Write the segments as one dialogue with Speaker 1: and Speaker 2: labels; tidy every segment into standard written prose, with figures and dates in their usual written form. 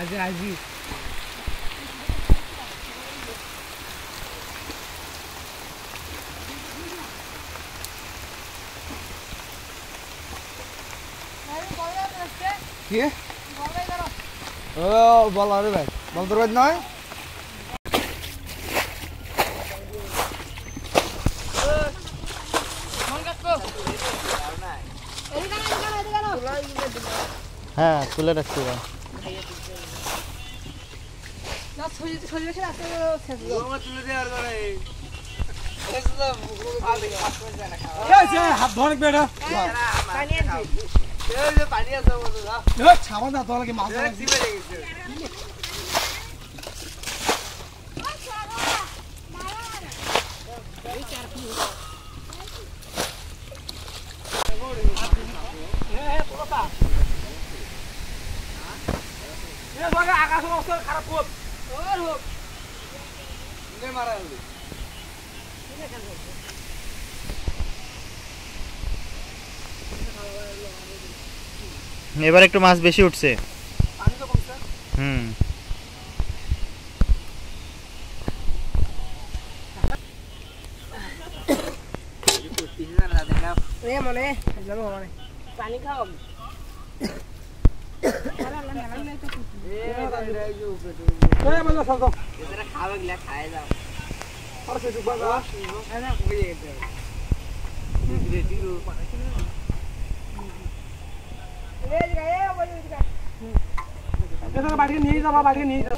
Speaker 1: আজি আজি কি ও বল আরে ভাই বল তোর ভাই নয়
Speaker 2: হ্যাঁ তুলে রাখছি ভাই
Speaker 3: হাত ধরে বেটা ছাবা না তো লাগে মাছ আকাশ অবস্থা খারাপ হোক মারা হলো
Speaker 2: এবার একটু মাছ বেশি উঠছে হুম
Speaker 3: পানি খাও বাড়ি নিয়ে যাবা বাড়ি নিয়ে যাবা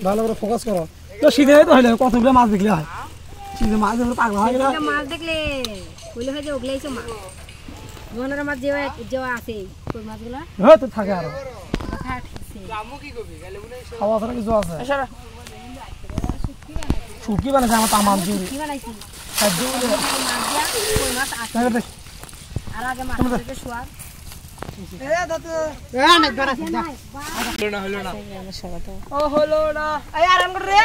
Speaker 3: ভালো করে ফোকাস করো তো শীতে তো হইলে কতগুলো মাছ দেখলে হয় শীতে মাছ দেখলে পাগল হয় না
Speaker 4: মাছ দেখলে কইলে হয় যে ওগলাইছে মাছ মনের মাছ যে আছে কই মাছগুলো
Speaker 3: হ্যাঁ তো থাকে আর
Speaker 4: থাকছে
Speaker 3: খাওয়া ছাড়া কিছু আছে শুকি বানাইছে আমার তামাম জুড়ি
Speaker 4: কি বানাইছি
Speaker 3: খাদ্য
Speaker 4: মাছ দিয়া কই মাছ আছে আর আগে মাছ থেকে শুয়ার
Speaker 1: হলো না
Speaker 4: ও হলো না এই আরাম করে রে